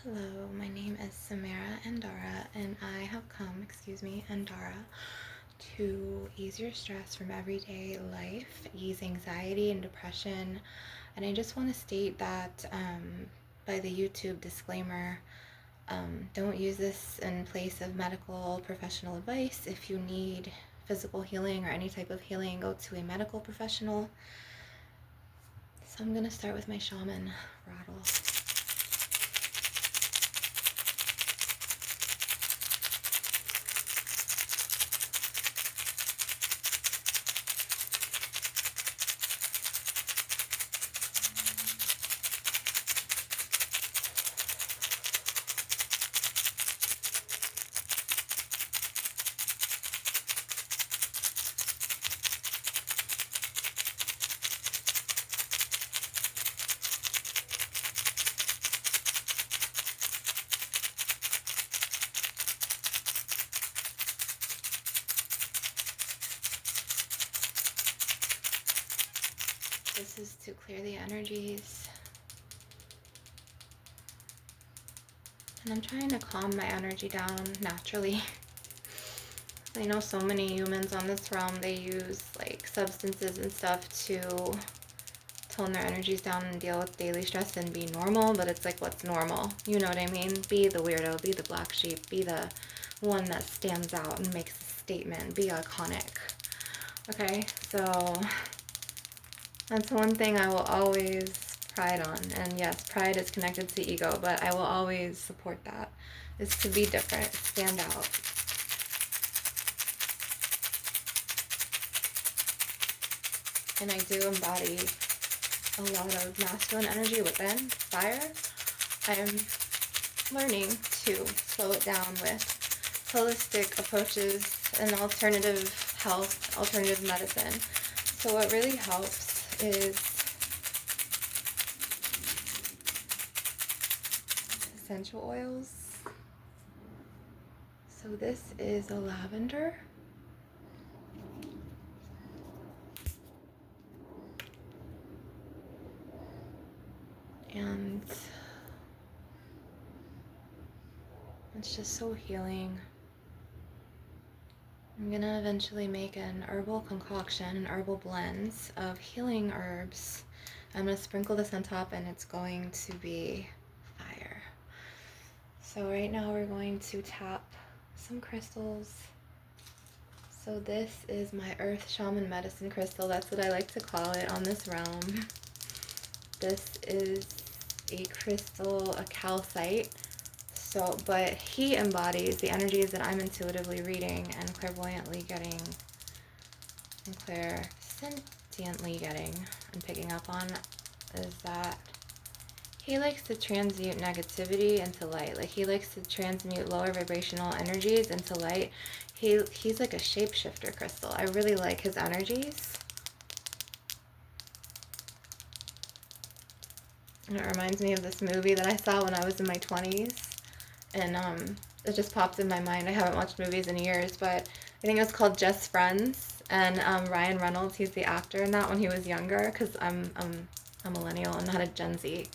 Hello, my name is Samara Andara, and I have come, Andara, to ease your stress from everyday life, ease anxiety and depression. And I just want to state that by the YouTube disclaimer, don't use this in place of medical professional advice. If you need physical healing or any type of healing, go to a medical professional. So I'm going to start with my shaman rattle. This is to clear the energies. And I'm trying to calm my energy down naturally. I know so many humans on this realm, they use like substances and stuff to tone their energies down and deal with daily stress and be normal, but it's like, what's normal? You know what I mean? Be the weirdo, be the black sheep, be the one that stands out and makes a statement, be iconic. Okay, so that's one thing I will always pride on. And yes, pride is connected to ego, but I will always support that, is to be different, stand out. And I do embody a lot of masculine energy within fire. I am learning to slow it down with holistic approaches and alternative health, alternative medicine. So what really helps is essential oils. So this is a lavender. And it's just so healing. I'm gonna eventually make an herbal concoction, an herbal blends of healing herbs. I'm gonna sprinkle this on top and it's going to be fire. So right now we're going to tap some crystals. So this is my Earth Shaman Medicine Crystal. That's what I like to call it on this realm. This is a crystal, a calcite. So, but he embodies the energies that I'm intuitively reading and clairvoyantly getting, and clairsentiently getting and picking up on, is that he likes to transmute negativity into light. Like, he likes to transmute lower vibrational energies into light. He's like a shapeshifter crystal. I really like his energies. And it reminds me of this movie that I saw when I was in my 20s. And it just popped in my mind. I haven't watched movies in years, but I think it was called Just Friends. And Ryan Reynolds, he's the actor in that when he was younger, because I'm a millennial. I'm not a Gen Z.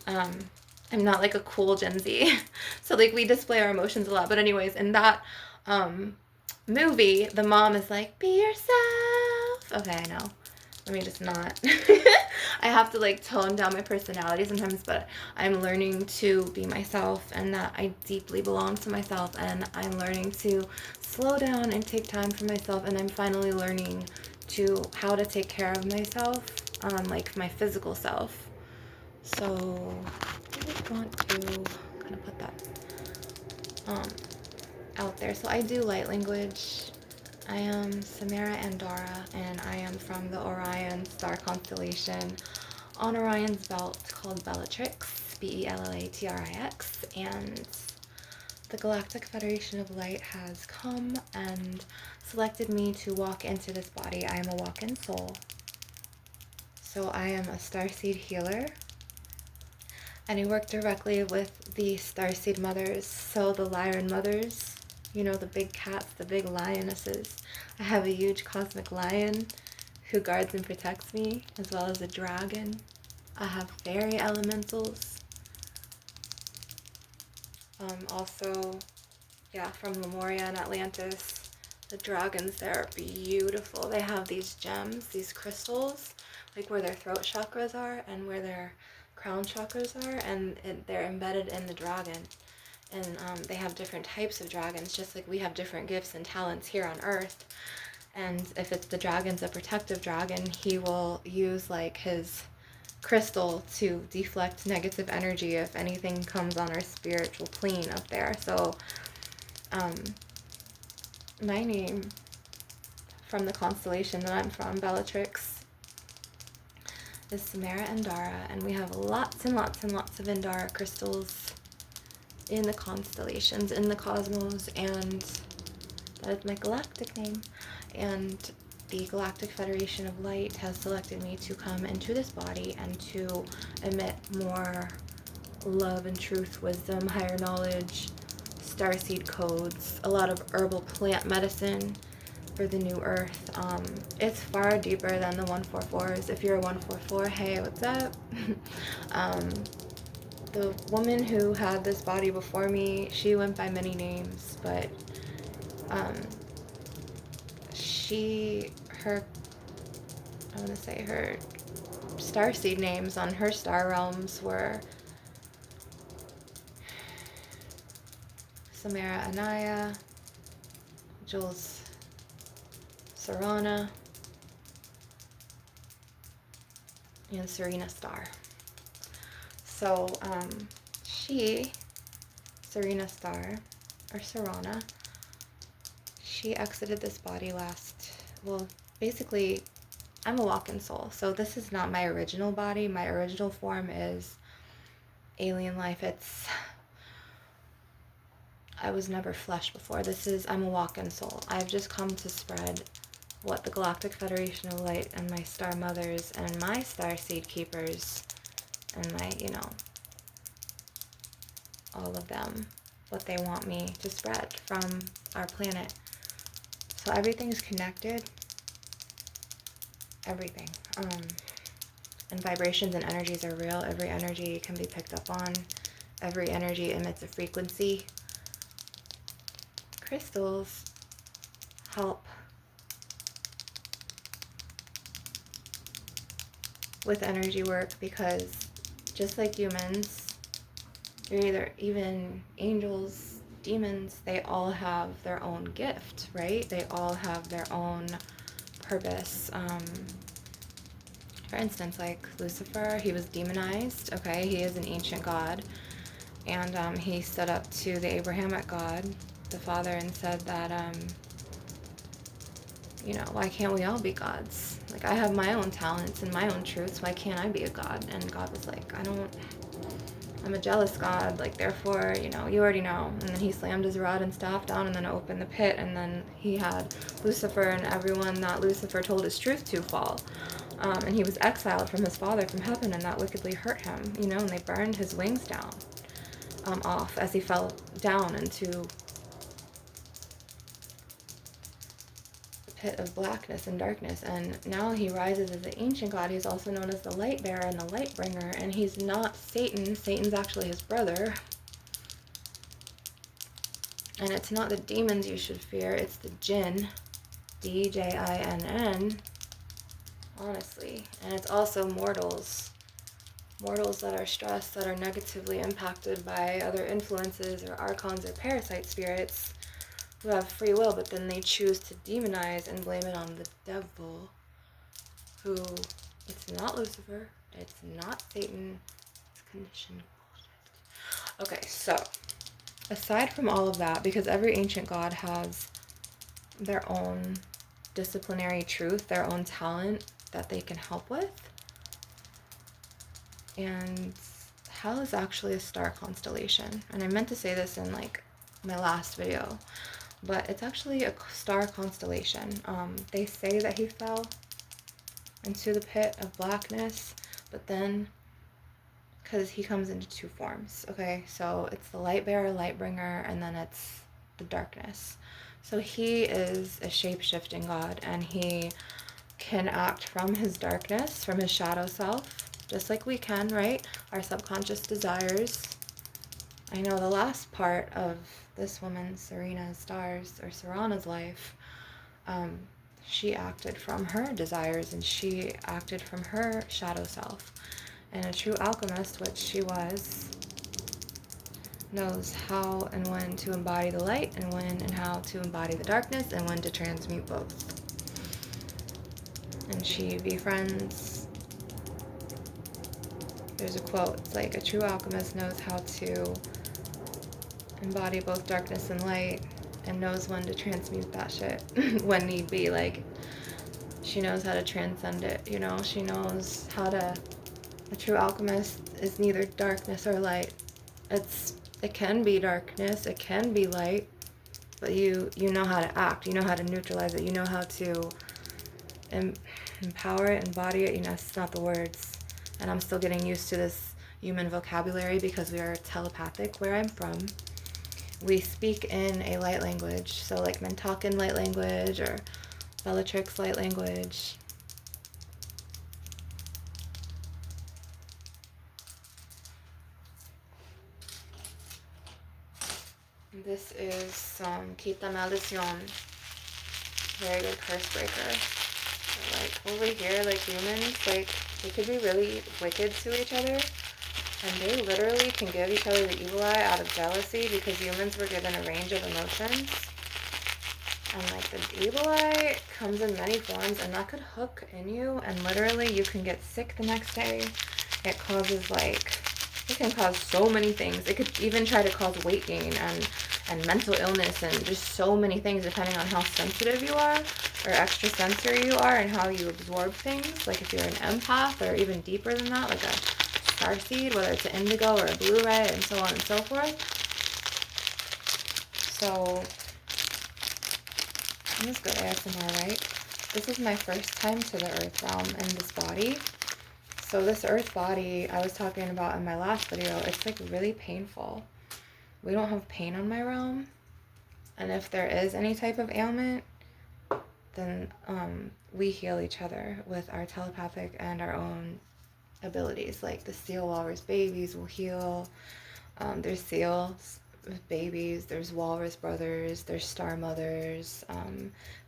I'm not like a cool Gen Z. So like we display our emotions a lot. But anyways, in that movie, the mom is like, be yourself. Okay, I know. Let me just not. I have to like tone down my personality sometimes, but I'm learning to be myself and that I deeply belong to myself, and I'm learning to slow down and take time for myself, and I'm finally learning to how to take care of myself, like my physical self. So I just want to kind of put that out there. So I do light language. I am Samara Andara, and I am from the Orion star constellation on Orion's belt called Bellatrix, Bellatrix, and the Galactic Federation of Light has come and selected me to walk into this body. I am a walk-in soul. So I am a Starseed healer, and I work directly with the Starseed mothers, so the Lyran mothers. You know, the big cats, the big lionesses. I have a huge cosmic lion who guards and protects me, as well as a dragon. I have fairy elementals. Also, yeah, from Lemuria and Atlantis, the dragons there are beautiful. They have these gems, these crystals, like where their throat chakras are and where their crown chakras are, and they're embedded in the dragon. And they have different types of dragons, just like we have different gifts and talents here on Earth. And if it's the dragon's a protective dragon, he will use like his crystal to deflect negative energy if anything comes on our spiritual plane up there. So my name from the constellation that I'm from, Bellatrix, is Samara Endara, and we have lots and lots and lots of Endara crystals in the constellations, in the cosmos, and that is my galactic name. And the Galactic Federation of Light has selected me to come into this body and to emit more love and truth, wisdom, higher knowledge, starseed codes, a lot of herbal plant medicine for the new earth. It's far deeper than the 144s. If you're a 144, hey, what's up? The woman who had this body before me, she went by many names, but her starseed names on her star realms were Samara Anaya, Jules Serana, and Serena Star. So Serena Star, or Serana, she exited this body basically, I'm a walk-in soul, so this is not my original body. My original form is alien life. I was never flesh before. I'm a walk-in soul. I've just come to spread what the Galactic Federation of Light and my star mothers and my starseed keepers and my, all of them, what they want me to spread from our planet. So everything's connected. Everything. And vibrations and energies are real. Every energy can be picked up on. Every energy emits a frequency. Crystals help with energy work because just like humans, you're either even angels, demons, they all have their own gift, right? They all have their own purpose. For instance, like Lucifer, he was demonized, okay? He is an ancient god, and he stood up to the Abrahamic God, the Father, and said that, why can't we all be gods? Like, I have my own talents and my own truths, why can't I be a god? And God was like, I'm a jealous God, like, therefore, you already know. And then he slammed his rod and staff down and then opened the pit, and then he had Lucifer and everyone that Lucifer told his truth to fall. And he was exiled from his father from heaven, and that wickedly hurt him, and they burned his wings down off as he fell down into the pit of blackness and darkness. And now he rises as the ancient god. He's also known as the light bearer and the light bringer, and he's not Satan. Satan's actually his brother. And it's not the demons you should fear, it's the jinn, D-J-I-N-N, honestly. And it's also mortals that are stressed, that are negatively impacted by other influences or archons or parasite spirits who have free will, but then they choose to demonize and blame it on the devil, who, it's not Lucifer, it's not Satan, it's conditioned bullshit. Okay, so, aside from all of that, because every ancient god has their own disciplinary truth, their own talent that they can help with, and hell is actually a star constellation. And I meant to say this in like my last video, but it's actually a star constellation. They say that he fell into the pit of blackness, but then, because he comes into two forms, okay? So it's the light bearer, light bringer, and then it's the darkness. So he is a shape-shifting god, and he can act from his darkness, from his shadow self, just like we can, right? Our subconscious desires, I know the last part of this woman, Serana's life, she acted from her desires and she acted from her shadow self. And a true alchemist, which she was, knows how and when to embody the light and when and how to embody the darkness and when to transmute both. And she befriends, there's a quote, it's like, a true alchemist knows how to embody both darkness and light and knows when to transmute that shit when need be. Like, she knows how to transcend it, you know? She knows how to, a true alchemist is neither darkness or light. It can be darkness, it can be light, but you know how to act, you know how to neutralize it, you know how to empower it, embody it. You know, it's not the words. And I'm still getting used to this human vocabulary because we are telepathic where I'm from. We speak in a light language, so like Mentalkin light language or Bellatrix light language. This is some Quita Maldición. Very good curse breaker. So like over here, like humans, like they could be really wicked to each other. And they literally can give each other the evil eye out of jealousy because humans were given a range of emotions. And like the evil eye comes in many forms and that could hook in you and literally you can get sick the next day. It causes like, it can cause so many things. It could even try to cause weight gain and mental illness and just so many things depending on how sensitive you are or extrasensory you are and how you absorb things. Like if you're an empath or even deeper than that, like a Starseed, whether it's an indigo or a blue ray and so on and so forth. So let's go ASMR, right? This is my first time to the earth realm in this body. So this earth body I was talking about in my last video, it's like really painful. We don't have pain on my realm. And if there is any type of ailment, then we heal each other with our telepathic and our own abilities. Like the seal walrus babies will heal. There's seals babies, there's walrus brothers, there's star mothers,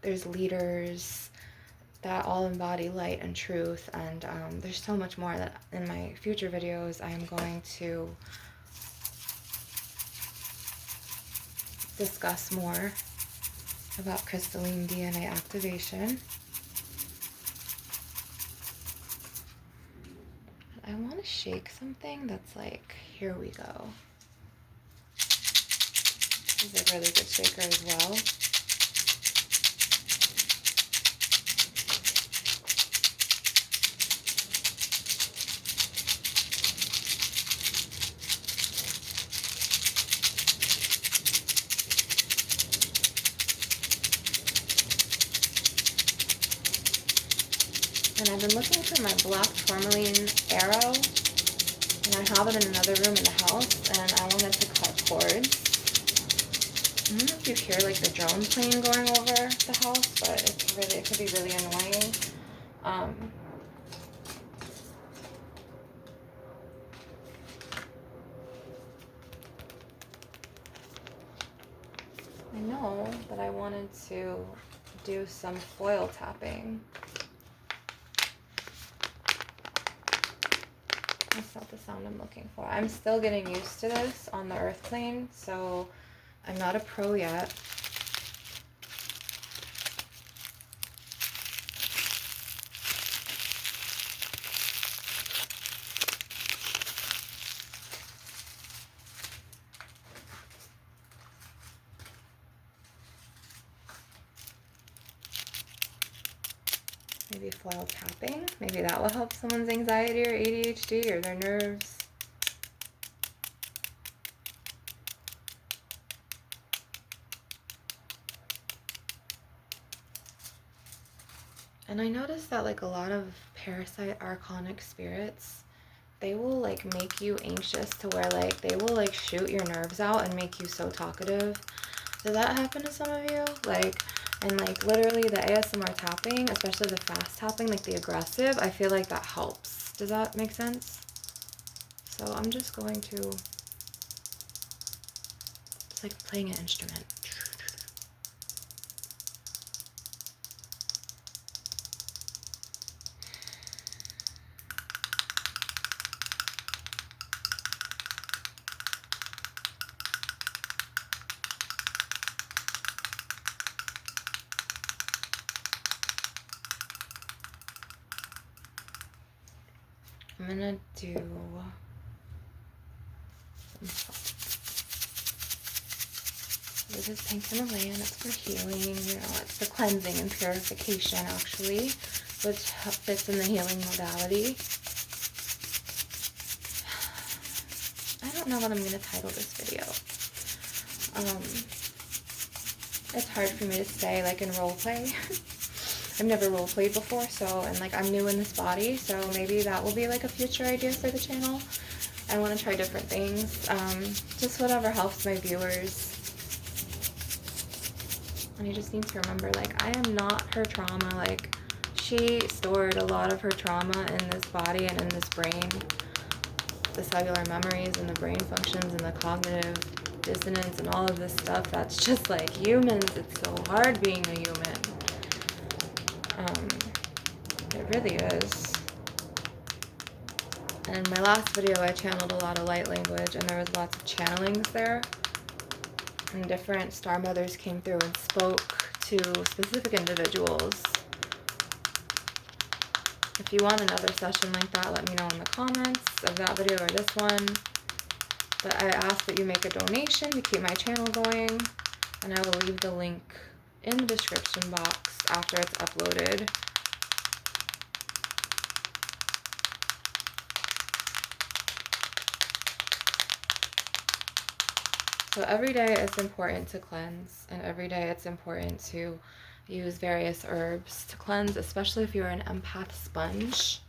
there's leaders that all embody light and truth. And there's so much more that in my future videos I am going to discuss more about crystalline DNA activation. I want to shake something that's like, here we go. This is a really good shaker as well. And I've been looking for my black tourmaline arrow, and I have it in another room in the house, and I wanted to cut cords. I don't know if you hear like the drone plane going over the house, but it could be really annoying. I know that I wanted to do some foil tapping. That's not the sound I'm looking for. I'm still getting used to this on the earth plane, so I'm not a pro yet. Maybe foil tapping. Maybe that will help someone's anxiety or ADHD or their nerves. And I noticed that like a lot of parasite archonic spirits, they will like make you anxious to where like they will like shoot your nerves out and make you so talkative. Does that happen to some of you? Like, and like literally the ASMR tapping, especially the fast tapping, like the aggressive, I feel like that helps. Does that make sense? So I'm just going to It's like playing an instrument. I'm gonna do some salt. This is pink Himalayan. It's for healing. You know, it's for cleansing and purification, actually, which fits in the healing modality. I don't know what I'm gonna title this video. It's hard for me to say, like, in role play. I've never role played before, so, and like I'm new in this body, so maybe that will be like a future idea for the channel. I want to try different things, just whatever helps my viewers. And you just need to remember, like, I am not her trauma. Like, she stored a lot of her trauma in this body and in this brain, the cellular memories and the brain functions and the cognitive dissonance and all of this stuff that's just like humans. It's so hard being a human. It really is. And in my last video, I channeled a lot of light language, and there was lots of channelings there. And different star mothers came through and spoke to specific individuals. If you want another session like that, let me know in the comments of that video or this one. But I ask that you make a donation to keep my channel going, and I will leave the link in the description box after it's uploaded. So every day it's important to cleanse, and every day it's important to use various herbs to cleanse, especially if you're an empath sponge.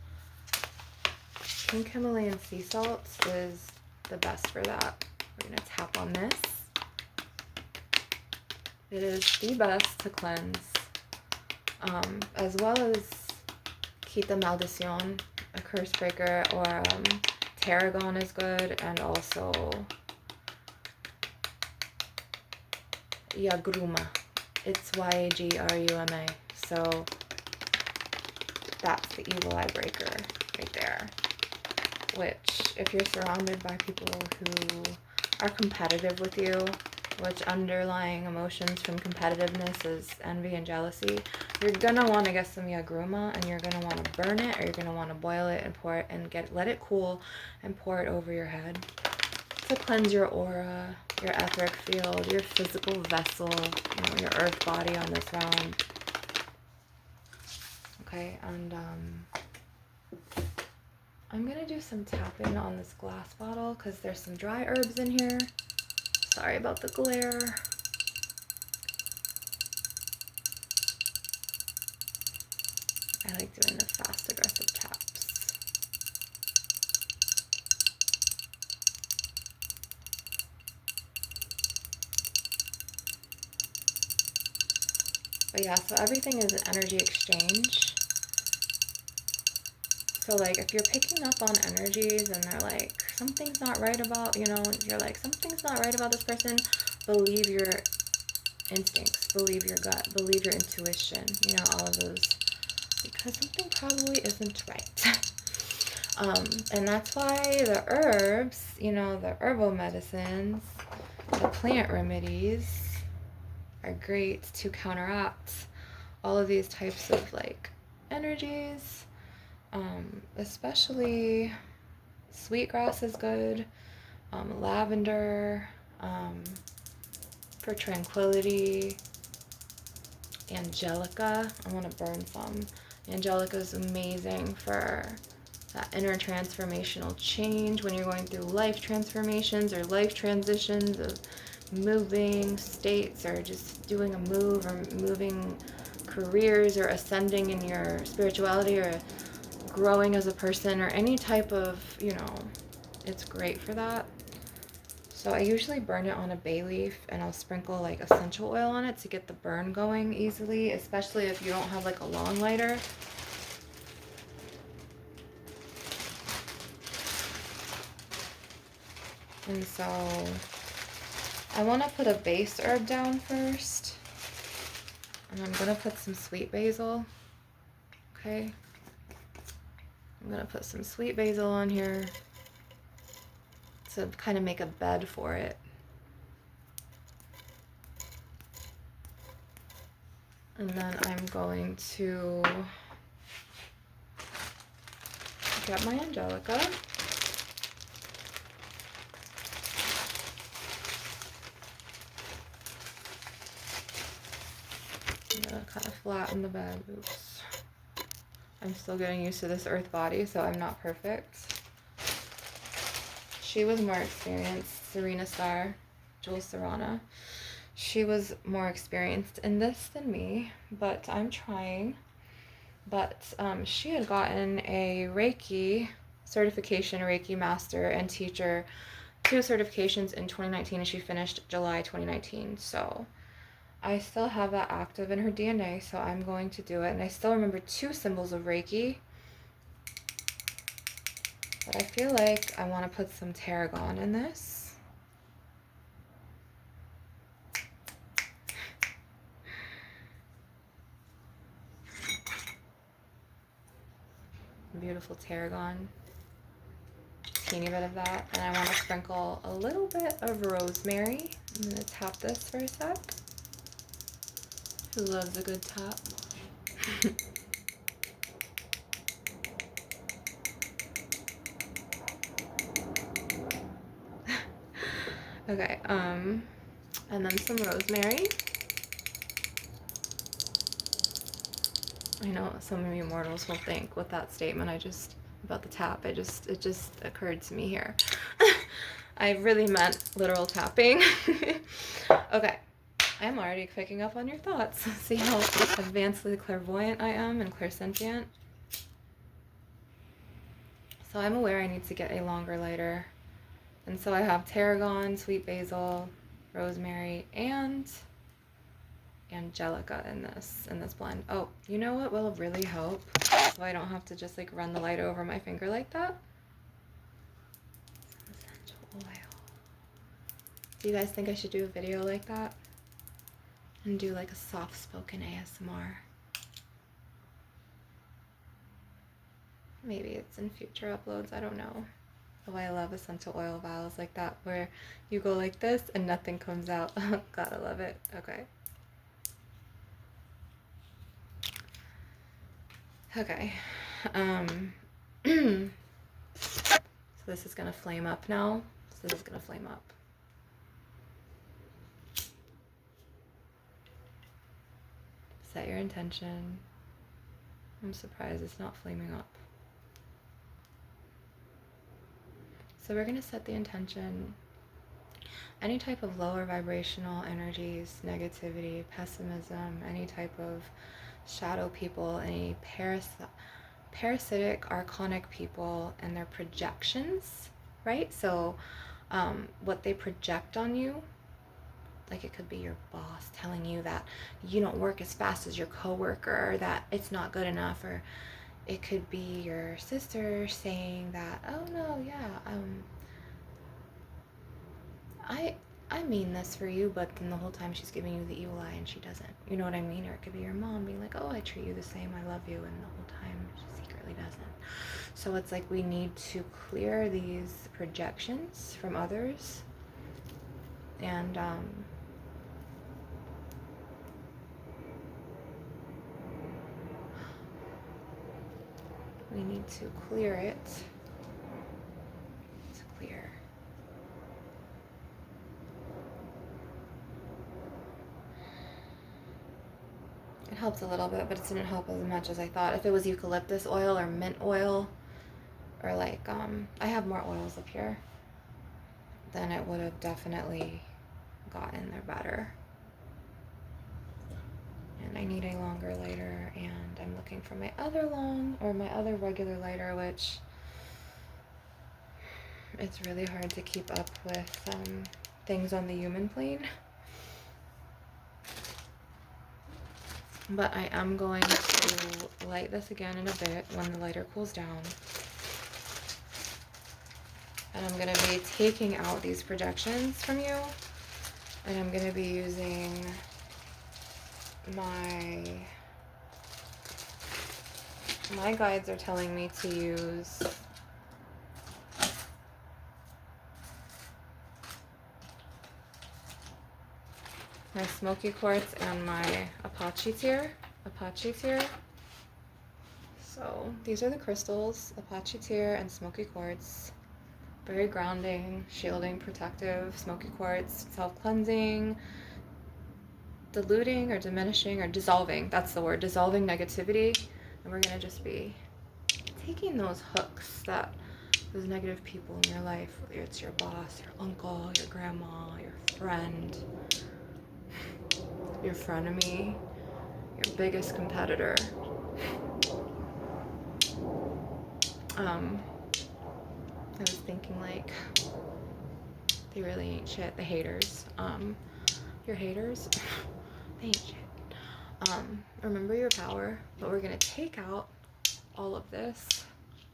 Pink Himalayan sea salt is the best for that. We're going to tap on this. It is the best to cleanse, as well as Quita Maldición, a curse breaker, or tarragon is good, and also Yagruma. It's Yagruma. So that's the evil eye breaker right there. Which, if you're surrounded by people who are competitive with you, which underlying emotions from competitiveness is envy and jealousy, you're gonna want to get some Yagruma, and you're gonna want to burn it, or you're gonna want to boil it and pour it and let it cool and pour it over your head to cleanse your aura, your etheric field, your physical vessel, you know, your earth body on this realm. Okay, and I'm gonna do some tapping on this glass bottle because there's some dry herbs in here. Sorry about the glare. I like doing the fast, aggressive taps. But yeah, so everything is an energy exchange. So like if you're picking up on energies and they're like, something's not right about, you know, you're like, something's not right about this person, believe your instincts, believe your gut, believe your intuition, you know, all of those, because something probably isn't right. And that's why the herbs, you know, the herbal medicines, the plant remedies are great to counteract all of these types of like energies. Especially sweetgrass is good, lavender, for tranquility, angelica. I want to burn some. Angelica is amazing for that inner transformational change when you're going through life transformations or life transitions of moving states or just doing a move or moving careers or ascending in your spirituality or growing as a person or any type of, you know, it's great for that. So I usually burn it on a bay leaf, and I'll sprinkle like essential oil on it to get the burn going easily, especially if you don't have like a long lighter. And so I want to put a base herb down first. And I'm going to put some sweet basil. Okay. I'm going to put some sweet basil on here to kind of make a bed for it. And then I'm going to get my Angelica. I'm gonna kind of flatten the bed. Oops. I'm still getting used to this earth body, so I'm not perfect. She was more experienced, Serena Star, Jules Serrana. She was more experienced in this than me, but I'm trying. But she had gotten a Reiki certification, Reiki master and teacher, 2 certifications in 2019, and she finished July 2019. So I still have that active in her DNA, so I'm going to do it. And I still remember 2 symbols of Reiki. But I feel like I want to put some tarragon in this. Beautiful tarragon. Teeny bit of that. And I want to sprinkle a little bit of rosemary. I'm going to tap this for a sec. Who loves a good tap? Okay, and then some rosemary. I know some of you mortals will think with that statement about the tap, it just occurred to me here. I really meant literal tapping. Okay, I'm already picking up on your thoughts. See how advancedly clairvoyant I am and clairsentient? So I'm aware I need to get a longer lighter. And so I have tarragon, sweet basil, rosemary, and Angelica in this blend. Oh, you know what will really help? So I don't have to just like run the light over my finger like that? Some essential oil. Do you guys think I should do a video like that? And do like a soft-spoken ASMR? Maybe it's in future uploads, I don't know. Oh, I love essential oil vials like that where you go like this and nothing comes out. Gotta love it. Okay. Okay. So this is gonna flame up now. So this is gonna flame up. Set your intention. I'm surprised it's not flaming up. So we're gonna set the intention. Any type of lower vibrational energies, negativity, pessimism, any type of shadow people, any parasitic, archonic people and their projections, right? So what they project on you, like it could be your boss telling you that you don't work as fast as your coworker, or that it's not good enough, or it could be your sister saying that, oh no, yeah, I mean this for you, but then the whole time she's giving you the evil eye and she doesn't. You know what I mean? Or it could be your mom being like, oh, I treat you the same, I love you, and the whole time she secretly doesn't. So it's like we need to clear these projections from others, and we need to clear it. It's clear. It helps a little bit, but it didn't help as much as I thought. If it was eucalyptus oil or mint oil, or like, I have more oils up here, then it would have definitely gotten there better. And I need a longer lighter, and I'm looking for my other regular lighter, which it's really hard to keep up with things on the human plane. But I am going to light this again in a bit when the lighter cools down. And I'm going to be taking out these projections from you And I'm going to be using my guides are telling me to use my smoky quartz and my Apache tear. So these are the crystals, Apache tear and smoky quartz. Very grounding, shielding, protective. Smoky quartz, self-cleansing, diluting or diminishing or dissolving. That's the word, dissolving negativity. And we're gonna just be taking those hooks that those negative people in your life, whether it's your boss, your uncle, your grandma, your friend, your frenemy, your biggest competitor. I was thinking like, they really ain't shit, the haters. Your haters, they ain't shit. Remember your power, but we're gonna take out all of this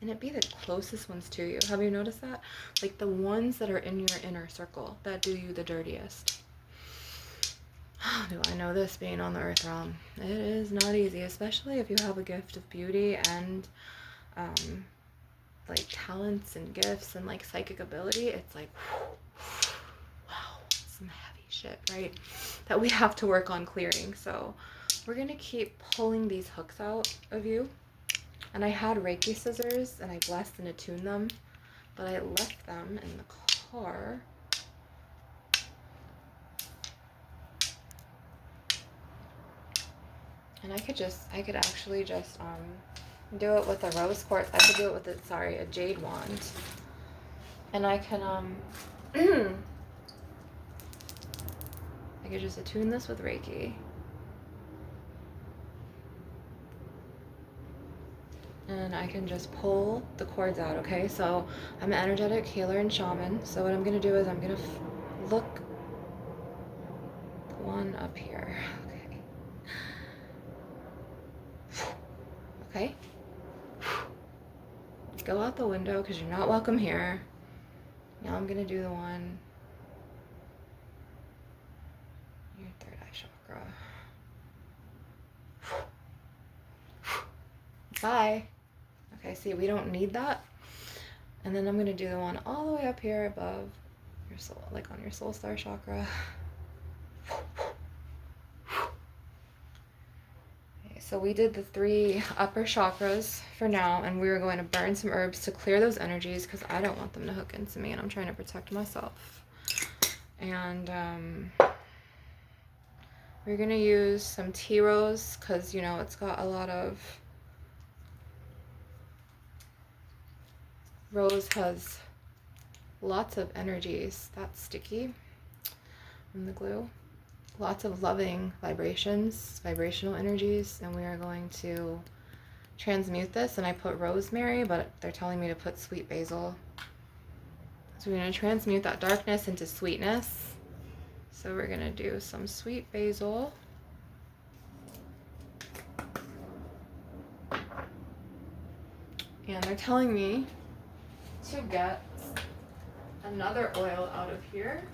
and it be the closest ones to you. Have you noticed that? Like the ones that are in your inner circle that do you the dirtiest. Do I know this, being on the earth realm? It is not easy, especially if you have a gift of beauty and like talents and gifts and like psychic ability. It's like, wow, some heavy shit, right? That we have to work on clearing. So we're gonna keep pulling these hooks out of you. And I had Reiki scissors and I blessed and attuned them, but I left them in the car. And I could actually just do it with a rose quartz. I could do it with a jade wand. And I can I could just attune this with Reiki. And I can just pull the cords out, okay? So I'm an energetic healer and shaman. So what I'm gonna do is I'm gonna look the one up here. Okay. Go out the window because you're not welcome here. Now I'm gonna do the one, your third eye chakra. Bye. Okay, see, we don't need that. And then I'm gonna do the one all the way up here above your soul, like on your soul star chakra. Okay, so we did the 3 upper chakras for now, and we were going to burn some herbs to clear those energies because I don't want them to hook into me, and I'm trying to protect myself. And we're gonna use some tea rose because, you know, it's got a lot of, rose has lots of energies. That's sticky from the glue. Lots of loving vibrations, vibrational energies, and we are going to transmute this. And I put rosemary, but they're telling me to put sweet basil. So we're going to transmute that darkness into sweetness. So we're going to do some sweet basil. And they're telling me to get another oil out of here.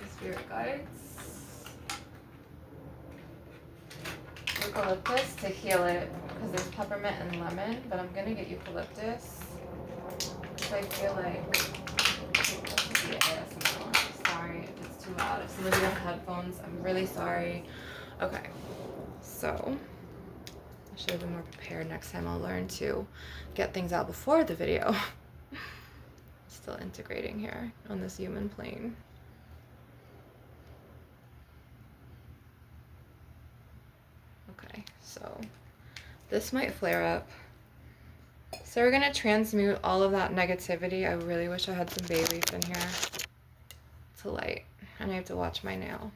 The spirit guides. Eucalyptus to heal it because there's peppermint and lemon, but I'm gonna get eucalyptus because I feel like this is the ASMR. Sorry if it's too loud. If some of you have headphones, I'm really sorry. Okay, so I should have been more prepared. Next time I'll learn to get things out before the video. Still integrating here on this human plane. Okay, so this might flare up. So we're gonna transmute all of that negativity. I really wish I had some bay leaf in here to light, and I have to watch my nail.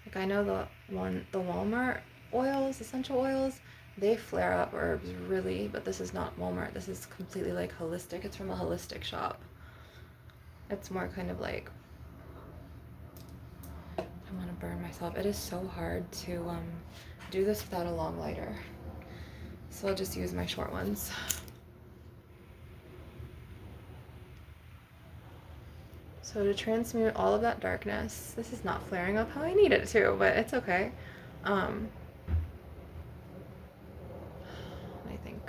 Like I know the Walmart oils, essential oils, they flare up herbs really, but this is not Walmart. This is completely like holistic. It's from a holistic shop. It's more kind of like, I want to burn myself. It is so hard to do this without a long lighter. So I'll just use my short ones. So to transmute all of that darkness, this is not flaring up how I need it to, but it's okay. I think.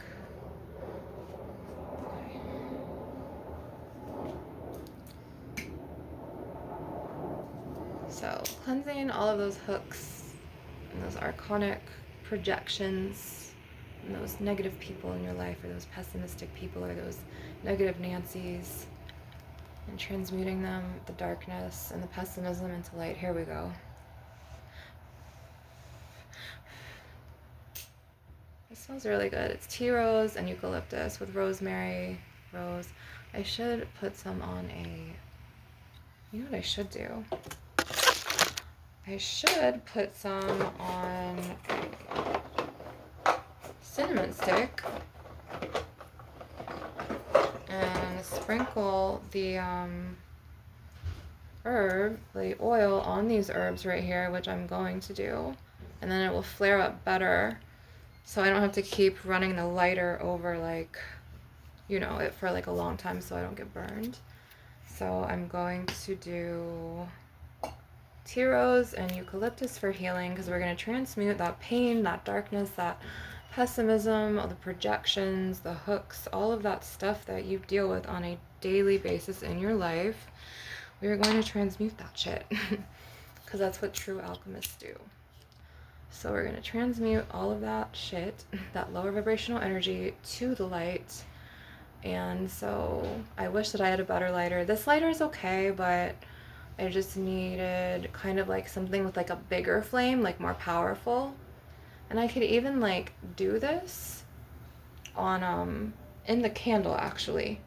So cleansing all of those hooks and those archonic projections and those negative people in your life, or those pessimistic people, or those negative Nancys, and transmuting them, the darkness and the pessimism, into light. Here we go. It smells really good. It's tea rose and eucalyptus with rosemary, rose. I should put some on a, you know what I should do? I should put some on a cinnamon stick and sprinkle the herb, the oil, on these herbs right here, which I'm going to do, and then it will flare up better, so I don't have to keep running the lighter over, like, you know, it for like a long time, so I don't get burned. So I'm going to do tea rose and eucalyptus for healing, because we're going to transmute that pain, that darkness, that pessimism, all the projections, the hooks, all of that stuff that you deal with on a daily basis in your life. We are going to transmute that shit, because that's what true alchemists do. So we're going to transmute all of that shit, that lower vibrational energy, to the light. And so I wish that I had a better lighter. This lighter is okay, but I just needed kind of like something with like a bigger flame, like more powerful. And I could even like do this on in the candle, actually.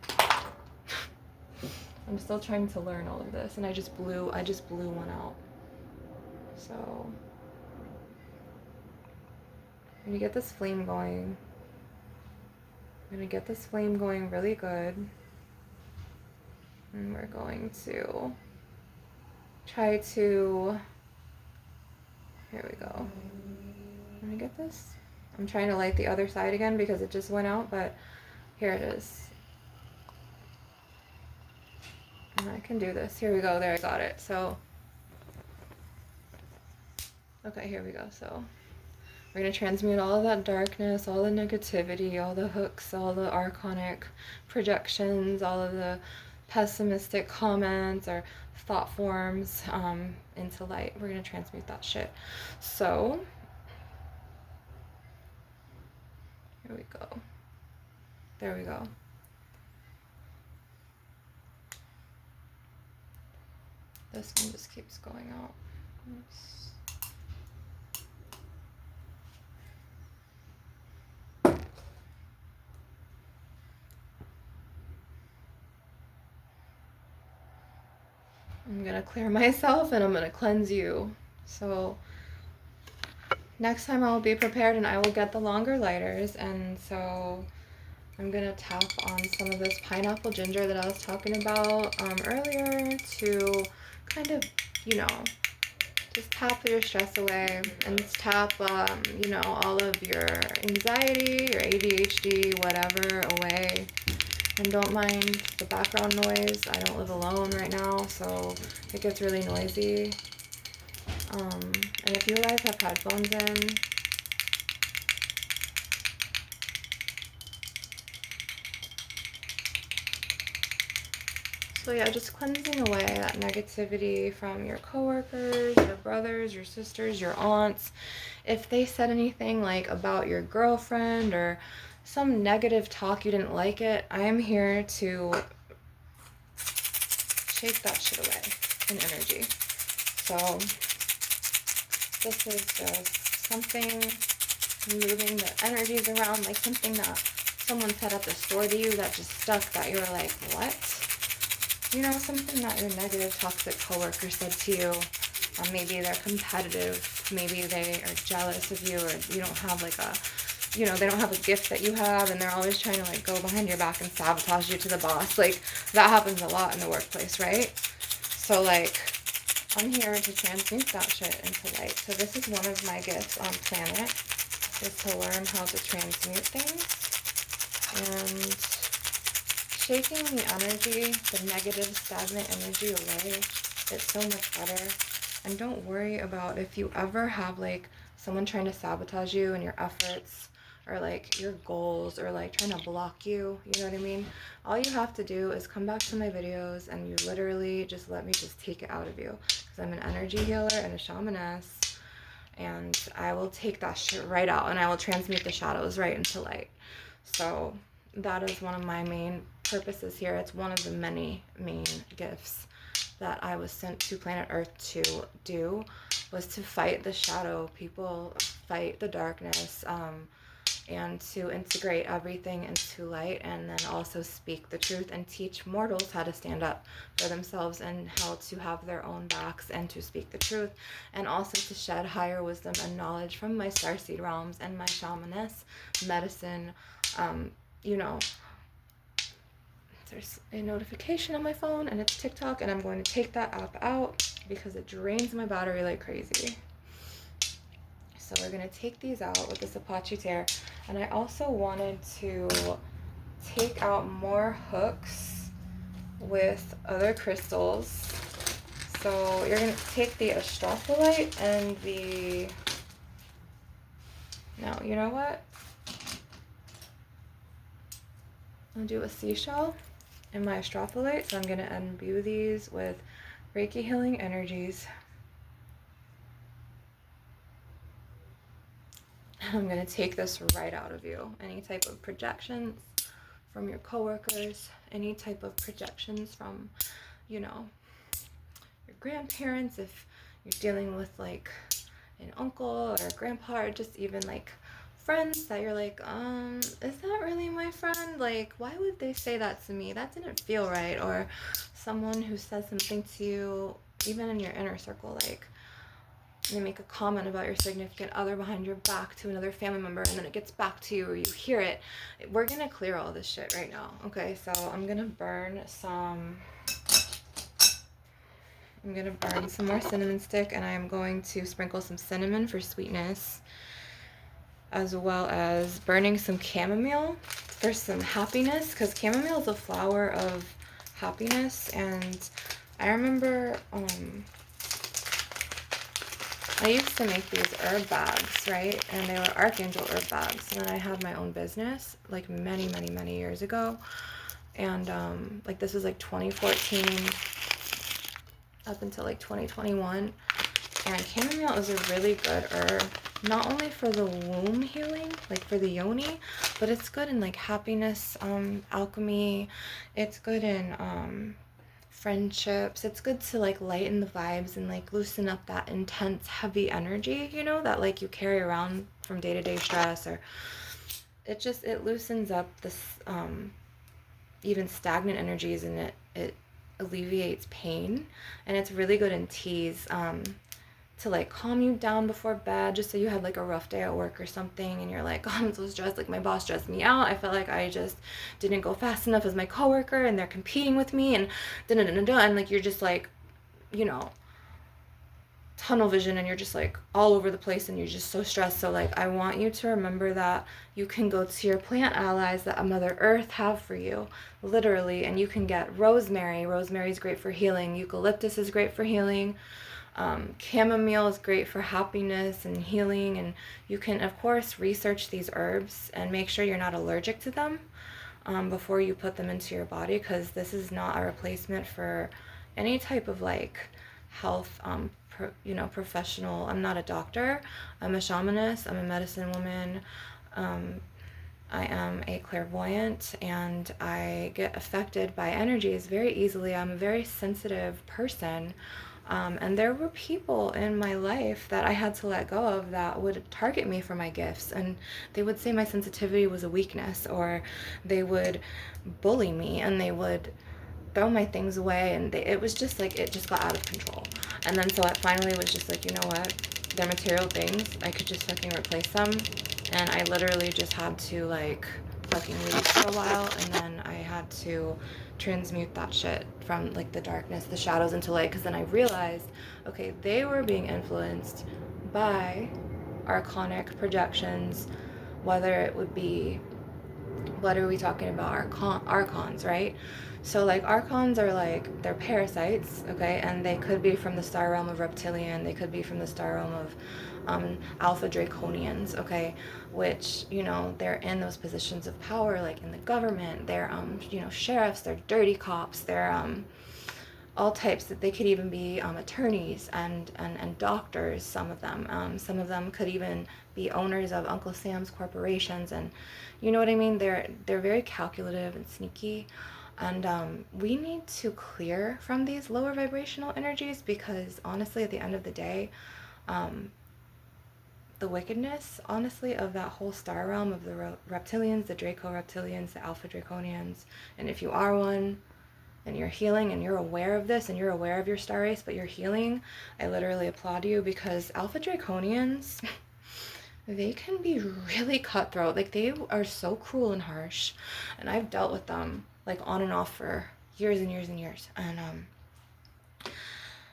I'm still trying to learn all of this, and I just blew one out. So I'm gonna get this flame going. I'm gonna get this flame going really good. And we're going to try to, here we go. Let me get this. I'm trying to light the other side again because it just went out, but here it is. And I can do this. Here we go. There, I got it. So, okay, here we go. So we're going to transmute all of that darkness, all the negativity, all the hooks, all the archonic projections, all of the pessimistic comments or thought forms into light. We're going to transmute that shit. So here we go. There we go. This one just keeps going out. Oops. I'm gonna clear myself and I'm gonna cleanse you. So next time I'll be prepared and I will get the longer lighters. And so I'm gonna tap on some of this pineapple ginger that I was talking about earlier to kind of, you know, just tap your stress away and tap, you know, all of your anxiety, your ADHD, whatever, away. And don't mind the background noise. I don't live alone right now, so it gets really noisy. And if you guys have headphones in, so yeah, just cleansing away that negativity from your coworkers, your brothers, your sisters, your aunts. If they said anything like about your girlfriend or some negative talk, you didn't like it, I am here to shake that shit away in energy. So this is just something moving the energies around, like something that someone said at the store to you that just stuck, that you were like, what? You know, something that your negative, toxic coworker said to you. Maybe they're competitive, maybe they are jealous of you, or you don't have like a, you know, they don't have a gift that you have, and they're always trying to like go behind your back and sabotage you to the boss. Like, that happens a lot in the workplace, right? So like, I'm here to transmute that shit into light. So this is one of my gifts on planet, is to learn how to transmute things and taking the energy, the negative, stagnant energy away, it's so much better. And don't worry about if you ever have like someone trying to sabotage you and your efforts, or like your goals, or like trying to block you, you know what I mean? All you have to do is come back to my videos and you literally just let me just take it out of you, because I'm an energy healer and a shamaness, and I will take that shit right out and I will transmute the shadows right into light. So that is one of my main purposes here. It's one of the many main gifts that I was sent to planet Earth to do, was to fight the shadow people, fight the darkness, and to integrate everything into light, and then also speak the truth and teach mortals how to stand up for themselves and how to have their own backs and to speak the truth, and also to shed higher wisdom and knowledge from my starseed realms and my shamaness medicine. You know, there's a notification on my phone and it's TikTok, and I'm going to take that app out because it drains my battery like crazy. So we're going to take these out with this Apache tear. And I also wanted to take out more hooks with other crystals. So you're going to take the astrophyllite and the... No, you know what? I'll do a seashell and my astrophyllite. So I'm going to imbue these with Reiki healing energies. I'm going to take this right out of you. Any type of projections from your coworkers, any type of projections from, you know, your grandparents, if you're dealing with like an uncle or a grandpa, or just even like friends that you're like, is that really my friend? Like, why would they say that to me? That didn't feel right. Or someone who says something to you, even in your inner circle, like, they make a comment about your significant other behind your back to another family member, and then it gets back to you or you hear it. We're going to clear all this shit right now. Okay, so I'm going to burn some more cinnamon stick, and I'm going to sprinkle some cinnamon for sweetness, as well as burning some chamomile for some happiness, because chamomile is a flower of happiness. And I remember I used to make these herb bags, right? And they were archangel herb bags. And then I had my own business like many years ago. And like this was like 2014 up until like 2021. And chamomile is a really good herb, not only for the womb healing, like for the yoni, but it's good in like happiness, alchemy. It's good in friendships. It's good to like lighten the vibes and like loosen up that intense heavy energy, you know, that like you carry around from day-to-day stress. Or it loosens up this even stagnant energies, and it alleviates pain. And it's really good in teas to like calm you down before bed, just so you had like a rough day at work or something and you're like, oh, I'm so stressed, like my boss stressed me out, I felt like I just didn't go fast enough as my coworker and they're competing with me, and and like you're just like, you know, tunnel vision, and you're just like all over the place and you're just so stressed. So like I want you to remember that you can go to your plant allies that Mother Earth have for you, literally, and you can get rosemary. Rosemary is great for healing. Eucalyptus is great for healing. Chamomile is great for happiness and healing. And you can of course research these herbs and make sure you're not allergic to them before you put them into your body, because this is not a replacement for any type of like health professional. I'm not a doctor. I'm a shamaness. I'm a medicine woman. I am a clairvoyant, and I get affected by energies very easily. I'm a very sensitive person. And there were people in my life that I had to let go of that would target me for my gifts, and they would say my sensitivity was a weakness, or they would bully me and they would throw my things away, and it was just like, it just got out of control. And then so I finally was just like, you know what, they're material things, I could just fucking replace them. And I literally just had to like fucking leave for a while, and then I had to transmute that shit from like the darkness, the shadows, into light. Because then I realized, okay, they were being influenced by archonic projections, whether it would be what are we talking about? Archons, right? So like archons are like, they're parasites, okay, and they could be from the star realm of reptilian, they could be from the star realm of alpha draconians, okay, which, you know, they're in those positions of power, like in the government. They're you know, sheriffs, they're dirty cops, they're all types. That they could even be attorneys and doctors. Some of them could even be owners of Uncle Sam's corporations, and you know what I mean. They're very calculative and sneaky, and we need to clear from these lower vibrational energies, because honestly, at the end of the day, the wickedness, honestly, of that whole star realm of the reptilians, the Draco reptilians, the Alpha Draconians, and if you are one, and you're healing and you're aware of this and you're aware of your star race, but you're healing, I literally applaud you, because Alpha Draconians, they can be really cutthroat. Like, they are so cruel and harsh, and I've dealt with them like on and off for years and years and years. And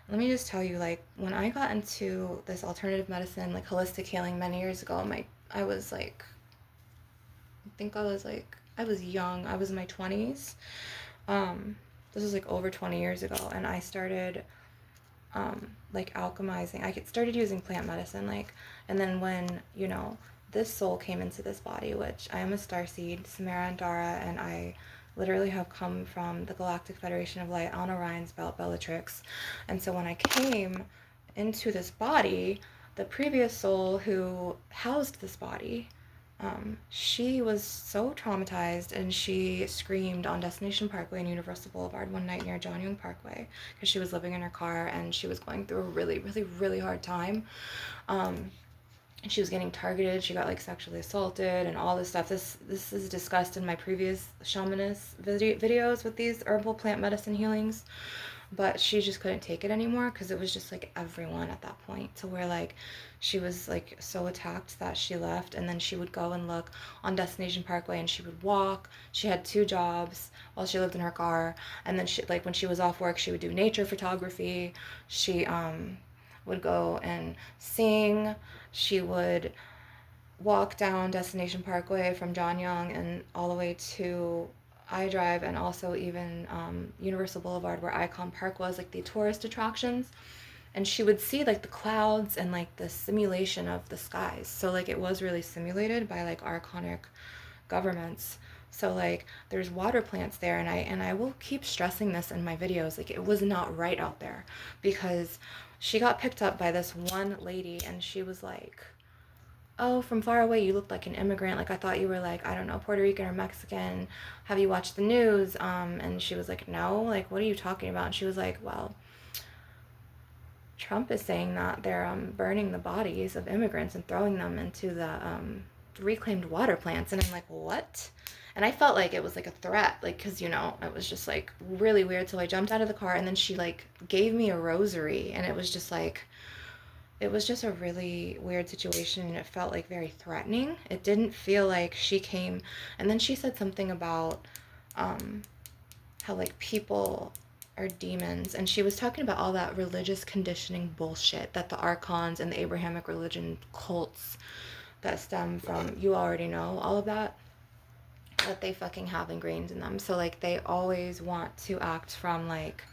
let me just tell you, like, when I got into this alternative medicine, like holistic healing many years ago, I was like, I think I was young. I was in my 20s. This was like over 20 years ago, and I started like alchemizing. I started using plant medicine, like, and then when, you know, this soul came into this body, which I am a starseed, Samara and Dara, and I literally have come from the Galactic Federation of Light on Orion's belt, Bellatrix. And so when I came into this body, the previous soul who housed this body, she was so traumatized, and she screamed on Destination Parkway and Universal Boulevard one night near John Young Parkway, because she was living in her car and she was going through a really, really, really hard time. And she was getting targeted. She got like sexually assaulted and all this stuff. This is discussed in my previous Shamaness videos with these herbal plant medicine healings. But she just couldn't take it anymore, because it was just like everyone at that point, to where like she was like so attacked that she left. And then she would go and look on Destination Parkway, and she would walk. She had 2 jobs while she lived in her car. And then she, like, when she was off work, she would do nature photography. She would go and sing. She would walk down Destination Parkway from John Young and all the way to iDrive, and also even Universal Boulevard, where Icon Park was, like the tourist attractions. And she would see like the clouds and like the simulation of the skies. So like it was really simulated by like archonic governments. So like there's water plants there, and I will keep stressing this in my videos, like it was not right out there, because she got picked up by this one lady, and she was like, oh, from far away you look like an immigrant, like I thought you were like, I don't know, Puerto Rican or Mexican, have you watched the news? And she was like, no, like what are you talking about? And she was like, well, Trump is saying that they're burning the bodies of immigrants and throwing them into the reclaimed water plants. And I'm like, what? And I felt like it was like a threat, like, because, you know, it was just like really weird. So I jumped out of the car, and then she like gave me a rosary, and it was just like, it was just a really weird situation, and it felt like very threatening. It didn't feel like she came, and then she said something about how like people are demons, and she was talking about all that religious conditioning bullshit that the archons and the Abrahamic religion cults that stem from, you already know all of that they fucking have ingrained in them. So like they always want to act from like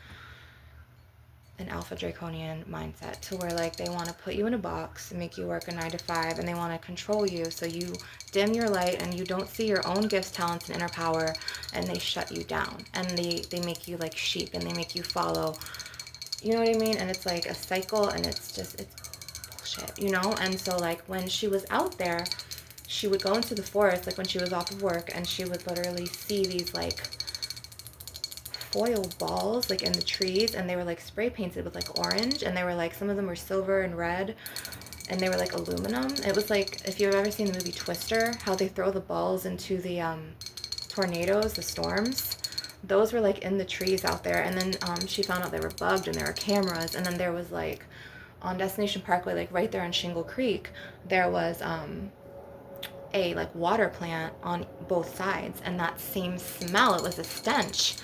an alpha draconian mindset, to where like they want to put you in a box and make you work a 9 to 5, and they want to control you, so you dim your light and you don't see your own gifts, talents, and inner power, and they shut you down, and they make you like sheep, and they make you follow, you know what I mean? And it's like a cycle, and it's bullshit, you know? And so like when she was out there, she would go into the forest, like when she was off of work, and she would literally see these like foil balls like in the trees, and they were like spray painted with like orange, and they were like, some of them were silver and red, and they were like aluminum. It was like, if you've ever seen the movie Twister, how they throw the balls into the tornadoes, the storms, those were like in the trees out there. And then she found out they were bugged, and there were cameras. And then there was like on Destination Parkway, like right there on Shingle Creek, there was a like water plant on both sides, and that same smell, it was a stench.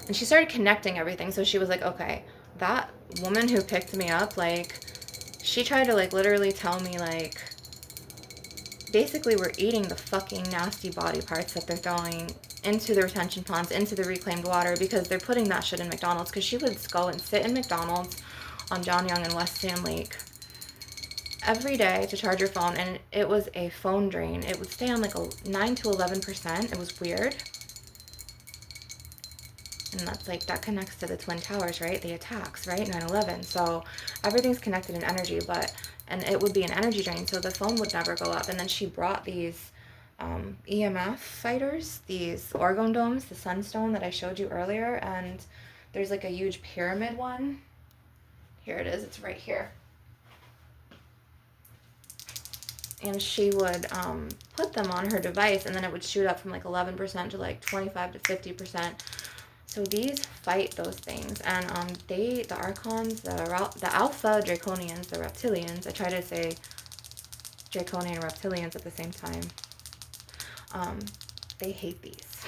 And she started connecting everything. So she was like, okay, that woman who picked me up, like, she tried to like literally tell me like basically we're eating the fucking nasty body parts that they're throwing into the retention ponds, into the reclaimed water, because they're putting that shit in McDonald's. Because she would go and sit in McDonald's on John Young and West Sand Lake every day to charge her phone, and it was a phone drain. It would stay on like a 9 to 11%. It was weird. And that's like, that connects to the Twin Towers, right? The attacks, right? 9/11. So everything's connected in energy, and it would be an energy drain, so the phone would never go up. And then she brought these EMF fighters, these orgone domes, the sunstone that I showed you earlier, and there's like a huge pyramid one. Here it is, it's right here. And she would put them on her device, and then it would shoot up from like 11% to like 25 to 50%. So these fight those things, and the Archons, the Alpha Draconians, the Reptilians, I try to say Draconian Reptilians at the same time, they hate these.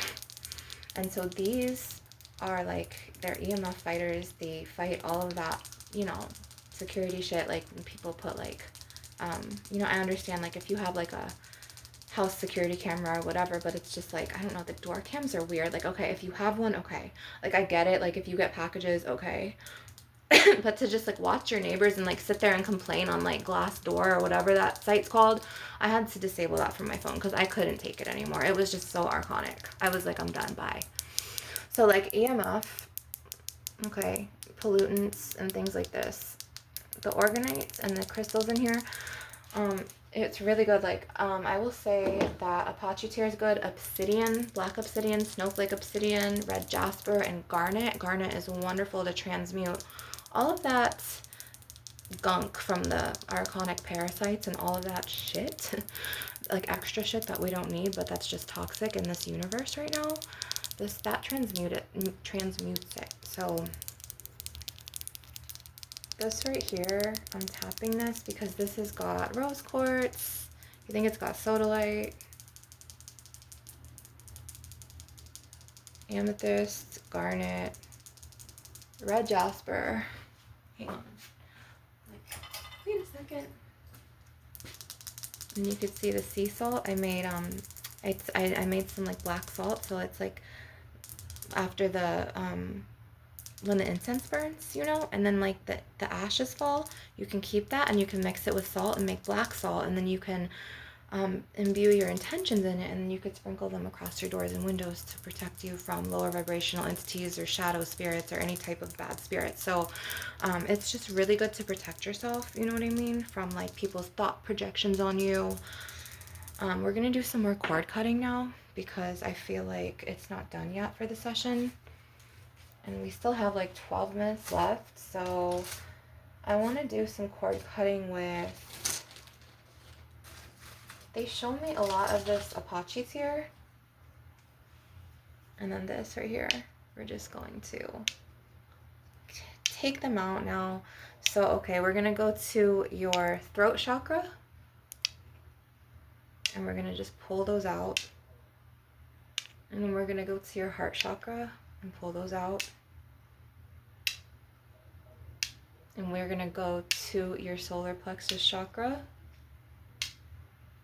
And so these are like, they're EMF fighters. They fight all of that, you know, security shit. Like when people put like, you know, I understand like if you have like a house security camera or whatever, but it's just like, I don't know, the door cams are weird. Like, okay, if you have one, okay, like I get it, like if you get packages, okay. But to just like watch your neighbors and like sit there and complain on like Glassdoor or whatever that site's called, I had to disable that from my phone because I couldn't take it anymore. It was just so archonic. I was like, I'm done, bye. So like EMF, okay, pollutants and things like this, the organites and the crystals in here, it's really good. Like, I will say that Apache tear is good. Obsidian, black obsidian, snowflake obsidian, red jasper, and garnet. Garnet is wonderful to transmute all of that gunk from the archonic parasites and all of that shit. Like extra shit that we don't need, but that's just toxic in this universe right now. That transmutes it. So this right here, I'm tapping this because this has got rose quartz. I think it's got sodalite, amethyst, garnet, red jasper. Hang on. Wait a second. And you could see the sea salt. I made I made some like black salt, so it's like after the when the incense burns, you know, and then like the ashes fall, you can keep that and you can mix it with salt and make black salt, and then you can imbue your intentions in it, and then you could sprinkle them across your doors and windows to protect you from lower vibrational entities or shadow spirits or any type of bad spirits. So it's just really good to protect yourself, you know what I mean, from like people's thought projections on you. We're gonna do some more cord cutting now because I feel like it's not done yet for the session, and we still have like 12 minutes left. So I want to do some cord cutting with, they show me a lot of this Apache tear, and then this right here. We're just going to take them out now. So okay, we're gonna go to your throat chakra, and we're gonna just pull those out, and then we're gonna go to your heart chakra and pull those out, and we're gonna go to your solar plexus chakra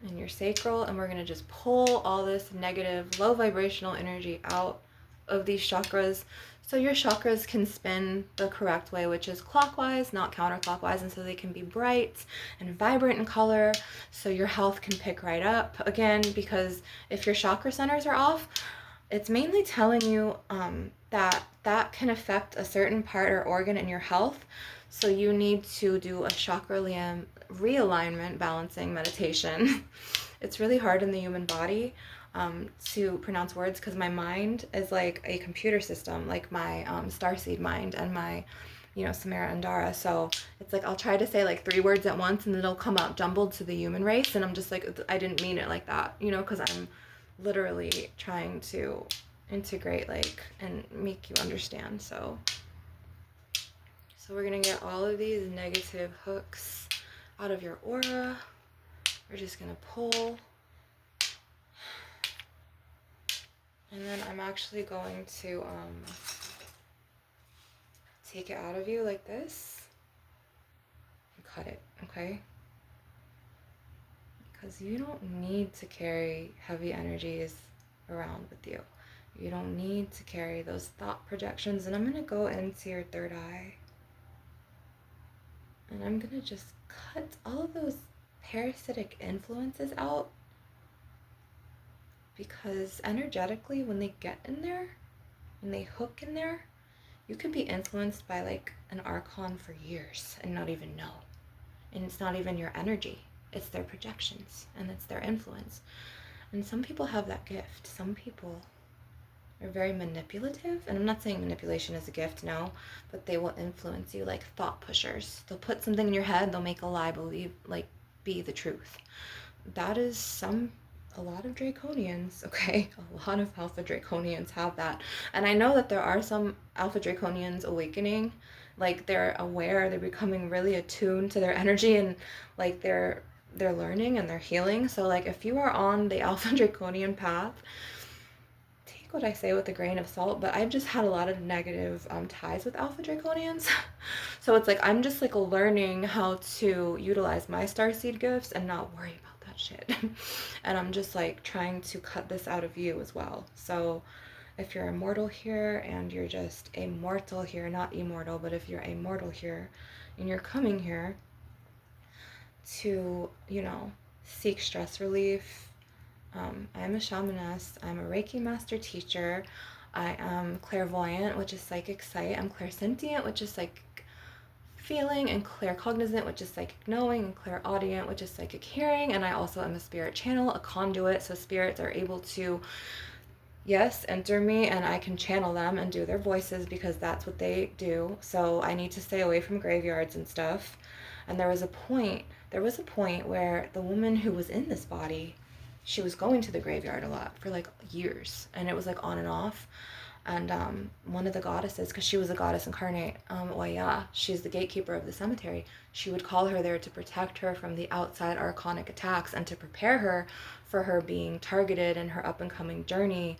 and your sacral, and we're gonna just pull all this negative, low vibrational energy out of these chakras, so your chakras can spin the correct way, which is clockwise, not counterclockwise, and so they can be bright and vibrant in color, so your health can pick right up again. Because if your chakra centers are off, it's mainly telling you that can affect a certain part or organ in your health. So you need to do a chakra realignment balancing meditation. It's really hard in the human body to pronounce words because my mind is like a computer system, like my Starseed mind and my, you know, Samara and Dara. So it's like I'll try to say like 3 words at once and it'll come out jumbled to the human race, and I'm just like, I didn't mean it like that, you know, because I'm literally trying to integrate like and make you understand. So we're gonna get all of these negative hooks out of your aura. We're just gonna pull, and then I'm actually going to take it out of you like this and cut it. Okay, because you don't need to carry heavy energies around with you. You don't need to carry those thought projections. And I'm going to go into your third eye. And I'm going to just cut all of those parasitic influences out. Because energetically, when they get in there, when they hook in there, you could be influenced by like an archon for years and not even know. And it's not even your energy. It's their projections and it's their influence. And some people have that gift. Some people are very manipulative. And I'm not saying manipulation is a gift, no. But they will influence you like thought pushers. They'll put something in your head. They'll make a lie be the truth. That is a lot of draconians, okay? A lot of alpha draconians have that. And I know that there are some alpha draconians awakening. Like they're aware, they're becoming really attuned to their energy, and like they're learning and they're healing. So like if you are on the alpha draconian path, take what I say with a grain of salt. But I've just had a lot of negative ties with alpha draconians. So it's like I'm just like learning how to utilize my starseed gifts and not worry about that shit. And I'm just like trying to cut this out of you as well. So if you're immortal here and you're just a mortal here, not immortal, but if you're a mortal here and you're coming here to, you know, seek stress relief, I'm a shamaness, I'm a Reiki master teacher, I am clairvoyant, which is psychic sight, I'm clairsentient, which is psychic feeling, and claircognizant, which is psychic knowing, and clairaudient, which is psychic hearing, and I also am a spirit channel, a conduit, so spirits are able to, yes, enter me, and I can channel them and do their voices because that's what they do. So I need to stay away from graveyards and stuff. And there was a point where the woman who was in this body, she was going to the graveyard a lot for like years, and it was like on and off. And one of the goddesses, because she was a goddess incarnate, Oya, she's the gatekeeper of the cemetery, she would call her there to protect her from the outside archonic attacks and to prepare her for her being targeted in her up and coming journey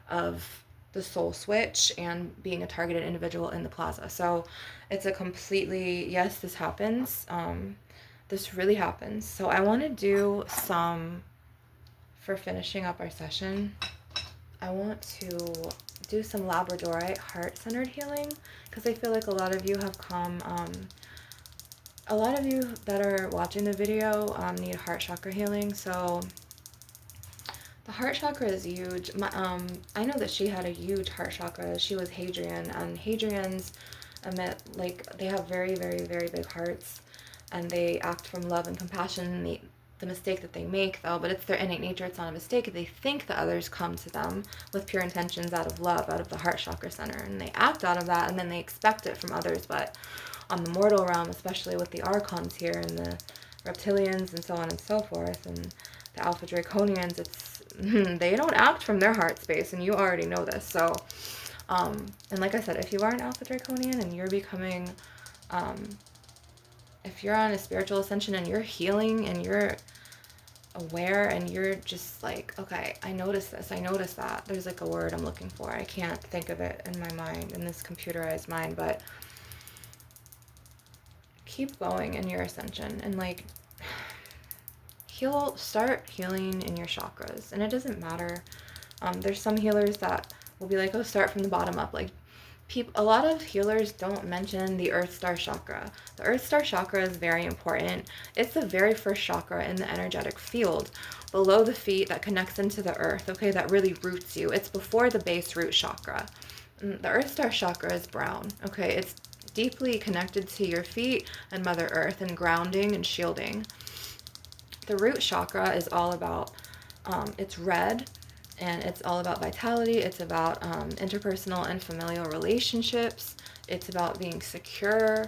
of the soul switch and being a targeted individual in the plaza. So it's a completely, yes, this happens. This really happens. So I want to do some, for finishing up our session, I want to do some labradorite heart-centered healing, because I feel like a lot of you have come, a lot of you that are watching the video need heart chakra healing. So the heart chakra is huge. I know that she had a huge heart chakra. She was Hadrian, and Hadrians emit, like, they have very, very, very big hearts, and they act from love and compassion. The mistake that they make, though, but it's their innate nature, it's not a mistake, they think that others come to them with pure intentions out of love, out of the heart chakra center, and they act out of that, and then they expect it from others. But on the mortal realm, especially with the archons here and the reptilians and so on and so forth, and the alpha draconians, it's they don't act from their heart space, and you already know this. So and like I said, if you are an alpha draconian and you're becoming if you're on a spiritual ascension and you're healing and you're aware and you're just like, okay, I noticed this, I noticed that, there's like a word I'm looking for, I can't think of it in my mind, in this computerized mind, but keep going in your ascension and like start healing in your chakras. And it doesn't matter, there's some healers that will be like, oh, start from the bottom up. Like, a lot of healers don't mention the Earth Star chakra. The Earth Star chakra is very important. It's the very first chakra in the energetic field below the feet that connects into the earth, okay, that really roots you. It's before the base root chakra. The Earth Star chakra is brown, okay? It's deeply connected to your feet and Mother Earth and grounding and shielding. The root chakra is all about, it's red, and it's all about vitality. It's about interpersonal and familial relationships. It's about being secure.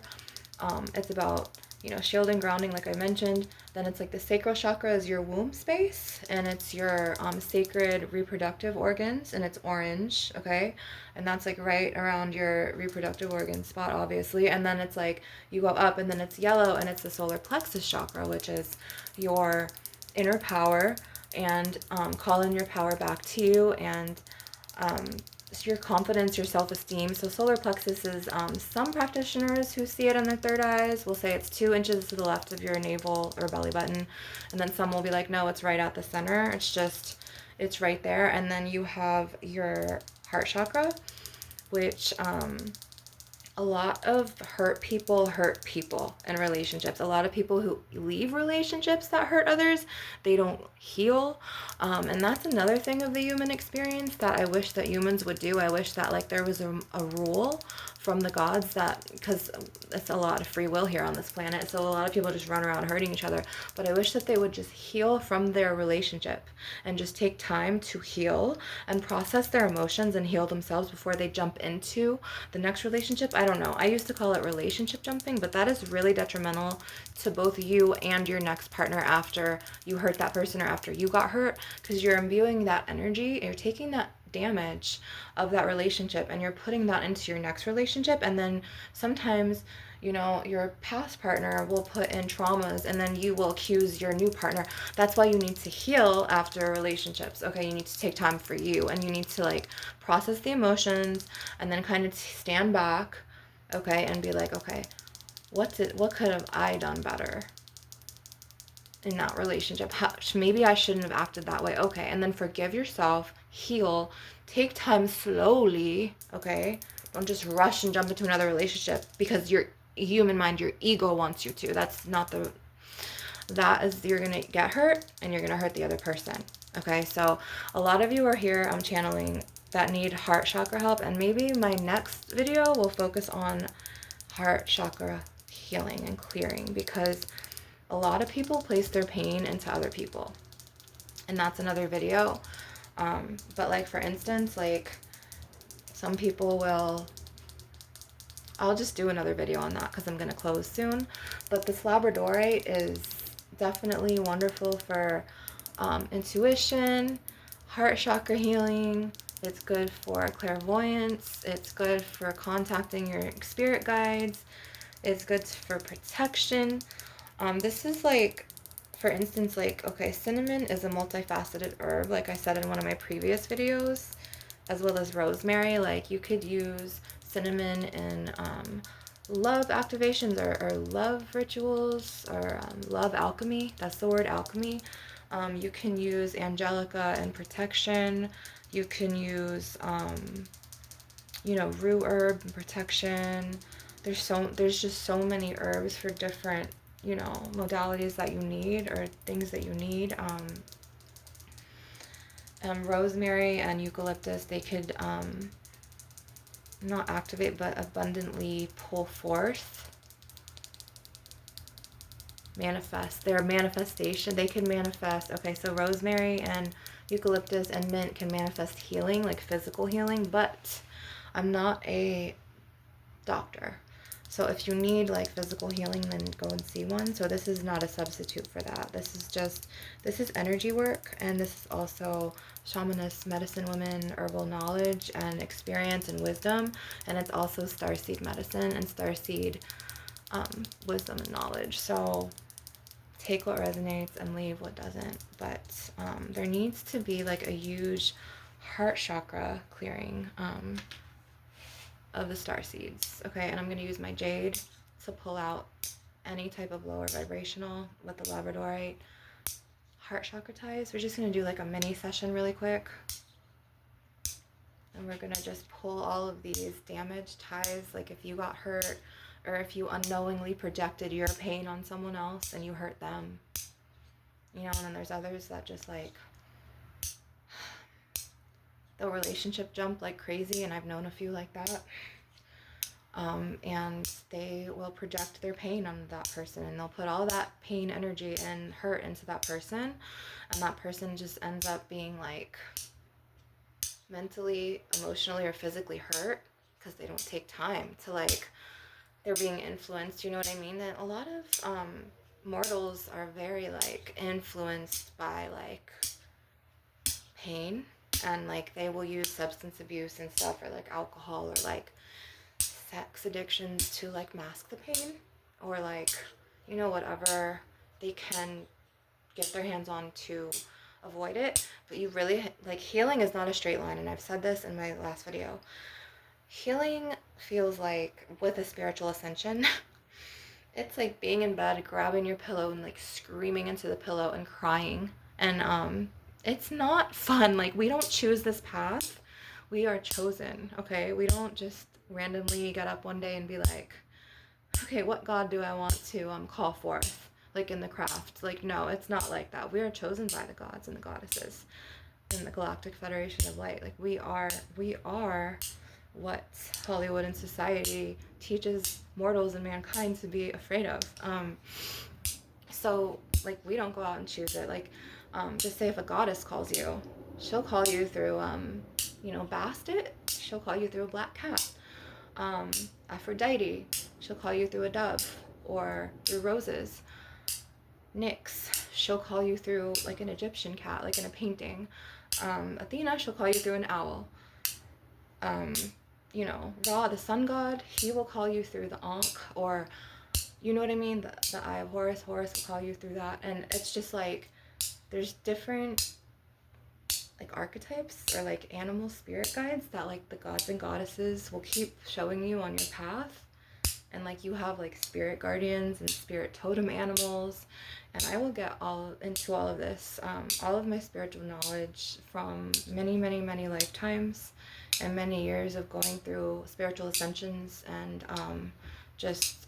It's about, you know, shielding, grounding, like I mentioned. Then it's like the sacral chakra is your womb space, and it's your sacred reproductive organs, and it's orange, okay? And that's like right around your reproductive organ spot, obviously. And then it's like you go up, and then it's yellow, and it's the solar plexus chakra, which is your inner power, and calling your power back to you, and your confidence, your self-esteem. So solar plexus is, some practitioners who see it in their third eyes will say it's 2 inches to the left of your navel or belly button. And then some will be like, no, it's right at the center. It's right there. And then you have your heart chakra, which, a lot of hurt people in relationships. A lot of people who leave relationships that hurt others, they don't heal. And that's another thing of the human experience that I wish that humans would do. I wish that like there was a rule from the gods, that, because it's a lot of free will here on this planet, so a lot of people just run around hurting each other, but I wish that they would just heal from their relationship and just take time to heal and process their emotions and heal themselves before they jump into the next relationship. I don't know, I used to call it relationship jumping, but that is really detrimental to both you and your next partner after you hurt that person or after you got hurt, because you're imbuing that energy, you're taking that damage of that relationship and you're putting that into your next relationship. And then sometimes, you know, your past partner will put in traumas and then you will accuse your new partner. That's why you need to heal after relationships. Okay, you need to take time for you and you need to like process the emotions and then kind of stand back, okay, and be like, okay, what could have I done better in that relationship? Maybe I shouldn't have acted that way. Okay, and then forgive yourself, heal, take time slowly, okay? Don't just rush and jump into another relationship because your human mind, your ego wants you to. That's not the, that is, you're gonna get hurt and you're gonna hurt the other person. Okay, so a lot of you are here, I'm channeling, that need heart chakra help, and maybe my next video will focus on heart chakra healing and clearing, because a lot of people place their pain into other people, and that's another video. But like for instance, like some people will, I'll just do another video on that because I'm going to close soon. But this labradorite is definitely wonderful for intuition, heart chakra healing. It's good for clairvoyance. It's good for contacting your spirit guides. It's good for protection. This is like, for instance, like, okay, cinnamon is a multifaceted herb, like I said in one of my previous videos, as well as rosemary. Like you could use cinnamon in love activations or love rituals or love alchemy. That's the word, alchemy. You can use angelica in protection. You can use, you know, rue herb in protection. There's just so many herbs for different, you know, modalities that you need or things that you need. Rosemary and eucalyptus, they could not activate but abundantly pull forth, manifest. Their manifestation, they can manifest. Okay, so rosemary and eucalyptus and mint can manifest healing, like physical healing, but I'm not a doctor. So if you need like physical healing, then go and see one. So this is not a substitute for that. This is energy work, and this is also shamaness, medicine women, herbal knowledge and experience and wisdom. And it's also starseed medicine and starseed wisdom and knowledge. So take what resonates and leave what doesn't. But there needs to be like a huge heart chakra clearing of the star seeds. Okay, and I'm going to use my jade to pull out any type of lower vibrational with the labradorite heart chakra ties. We're just going to do like a mini session really quick, and we're going to just pull all of these damaged ties, like if you got hurt or if you unknowingly projected your pain on someone else and you hurt them, you know. And then there's others that just like the relationship jump like crazy, and I've known a few like that. And they will project their pain on that person, and they'll put all that pain, energy, and hurt into that person, and that person just ends up being like mentally, emotionally, or physically hurt because they don't take time to like, they're being influenced, you know what I mean? And a lot of mortals are very like influenced by like pain, and like they will use substance abuse and stuff, or like alcohol, or like sex addictions to like mask the pain, or like, you know, whatever they can get their hands on to avoid it. but you really, like, healing is not a straight line, and I've said this in my last video. Healing feels like, with a spiritual ascension, it's like being in bed, grabbing your pillow and like screaming into the pillow and crying. And it's not fun. Like, we don't choose this path. We are chosen, okay? We don't just randomly get up one day and be like, okay, what God do I want to call forth, like in the craft? Like, no, it's not like that. We are chosen by the gods and the goddesses in the Galactic Federation of Light. Like, we are what Hollywood and society teaches mortals and mankind to be afraid of. So, like, we don't go out and choose it. Like, just say if a goddess calls you, she'll call you through, Bastet. She'll call you through a black cat. Aphrodite, she'll call you through a dove or through roses. Nyx, she'll call you through like an Egyptian cat, like in a painting. Athena, she'll call you through an owl. Ra, the sun god, he will call you through the Ankh, or, you know what I mean? The Eye of Horus. Horus will call you through that. And it's just like, there's different like archetypes or like animal spirit guides that like the gods and goddesses will keep showing you on your path. And like, you have like spirit guardians and spirit totem animals, and I will get into all of this, all of my spiritual knowledge from many, many, many lifetimes and many years of going through spiritual ascensions, and just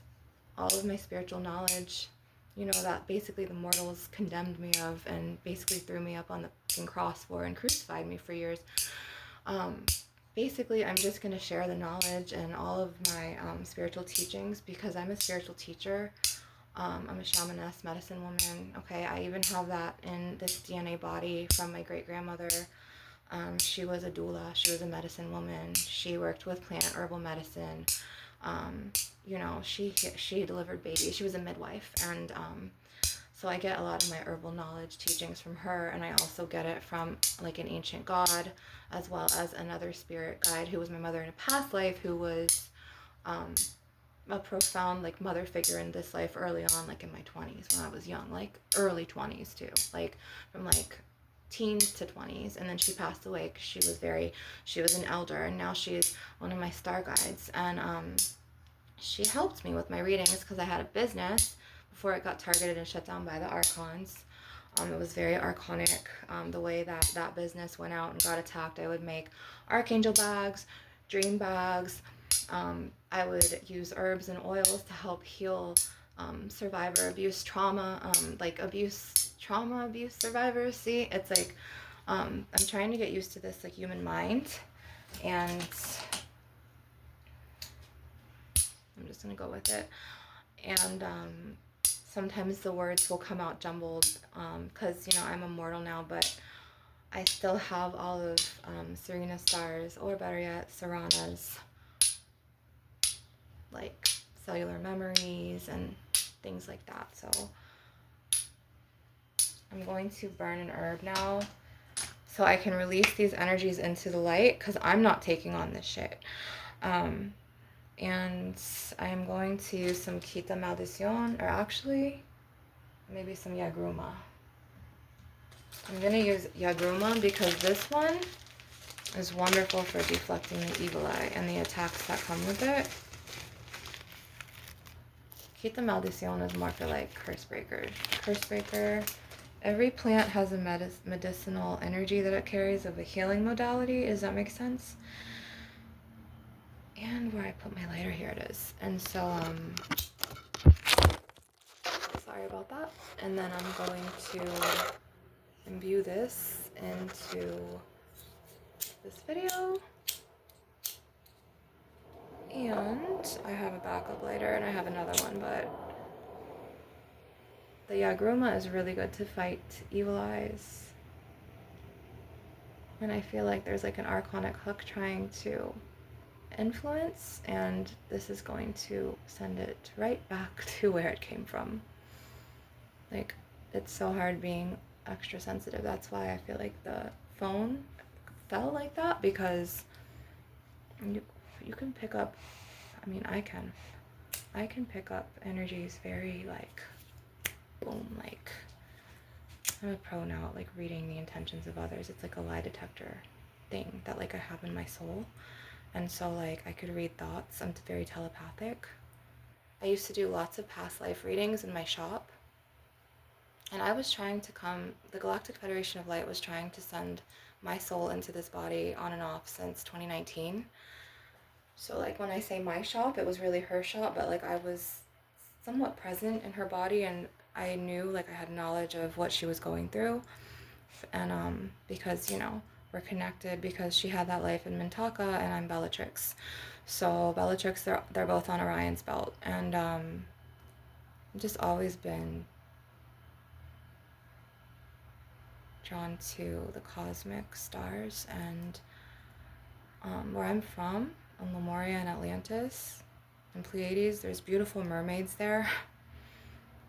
all of my spiritual knowledge, that basically the mortals condemned me of and basically threw me up on the fucking cross for and crucified me for years. Basically, I'm just going to share the knowledge and all of my spiritual teachings, because I'm a spiritual teacher. I'm a shamaness, medicine woman. Okay, I even have that in this DNA body from my great-grandmother. She was a doula. She was a medicine woman. She worked with plant herbal medicine. She delivered babies. She was a midwife. And so I get a lot of my herbal knowledge teachings from her, and I also get it from like an ancient god, as well as another spirit guide who was my mother in a past life, who was a profound like mother figure in this life early on, like in my 20s when I was young, like early 20s too, like from like teens to 20s. And then she passed away because she was an elder, and now she's one of my star guides. And she helped me with my readings because I had a business before it got targeted and shut down by the archons. It was very archonic, the way that business went out and got attacked. I would make archangel bags, dream bags. I would use herbs and oils to help heal survivor abuse trauma, like abuse survivors. See, it's like, I'm trying to get used to this like human mind, and I'm just gonna go with it. And sometimes the words will come out jumbled, because I'm immortal now, but I still have all of Serena's stars, or better yet, Serana's like cellular memories and things like that. So I'm going to burn an herb now so I can release these energies into the light, because I'm not taking on this shit. And I'm going to use some Quita Maldición, or actually maybe some Yagruma. I'm going to use Yagruma because this one is wonderful for deflecting the evil eye and the attacks that come with it. Quita Maldición is more for like curse breakers. Curse breaker. Every plant has a medicinal energy that it carries of a healing modality. Does that make sense? And where I put my lighter, here it is. And so, sorry about that. And then I'm going to imbue this into this video. And I have a backup lighter and I have another one, but the Yagruma is really good to fight evil eyes. And I feel like there's like an archonic hook trying to influence, and this is going to send it right back to where it came from. Like, it's so hard being extra sensitive. That's why I feel like the phone fell like that, because you can pick up, I can pick up energies very like boom, like I'm a pro now at like reading the intentions of others. It's like a lie detector thing that like I have in my soul. And so like I could read thoughts. I'm very telepathic. I used to do lots of past life readings in my shop. And I was trying to the Galactic Federation of Light was trying to send my soul into this body on and off since 2019. So like when I say my shop, it was really her shop, but like I was somewhat present in her body, and I knew, like, I had knowledge of what she was going through. And because, you know, we're connected because she had that life in Mintaka and I'm Bellatrix. So Bellatrix, they're both on Orion's belt. And I've just always been drawn to the cosmic stars. And where I'm from, on Lemuria and Atlantis and Pleiades, there's beautiful mermaids there.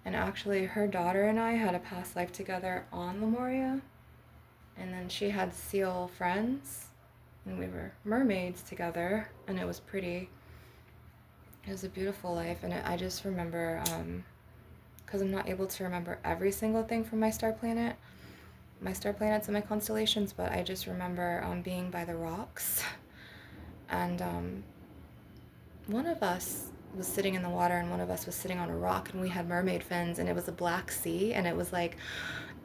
And actually, her daughter and I had a past life together on Lemuria. And then she had seal friends, and we were mermaids together, and it was pretty. It was a beautiful life, and I just remember, because I'm not able to remember every single thing from my star planets and my constellations, but I just remember being by the rocks, and one of us was sitting in the water and one of us was sitting on a rock, and we had mermaid fins, and it was a black sea, and it was like,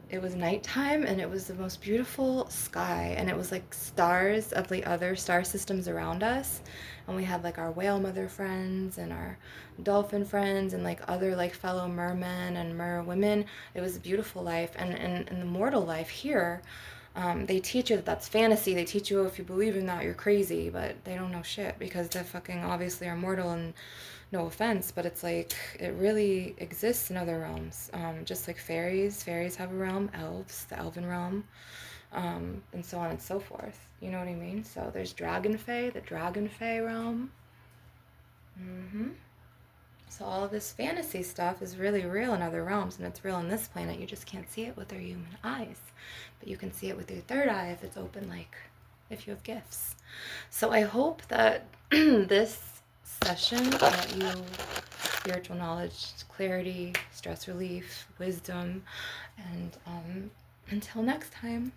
it was nighttime, and it was the most beautiful sky, and it was like stars of the other star systems around us, and we had like our whale mother friends and our dolphin friends and like other like fellow mermen and mer women. It was a beautiful life. And in the mortal life here, they teach you that that's fantasy. They teach you, if you believe in that, you're crazy, but they don't know shit because they fucking obviously are mortal, and no offense, but it's like, it really exists in other realms. Just like fairies have a realm, elves, the elven realm, and so on and so forth. You know what I mean? So there's Dragon Fae, the Dragon Fae realm. So all of this fantasy stuff is really real in other realms, and it's real on this planet. You just can't see it with your human eyes, but you can see it with your third eye if it's open, like if you have gifts. So I hope that this session brought you spiritual knowledge, clarity, stress relief, wisdom, and until next time.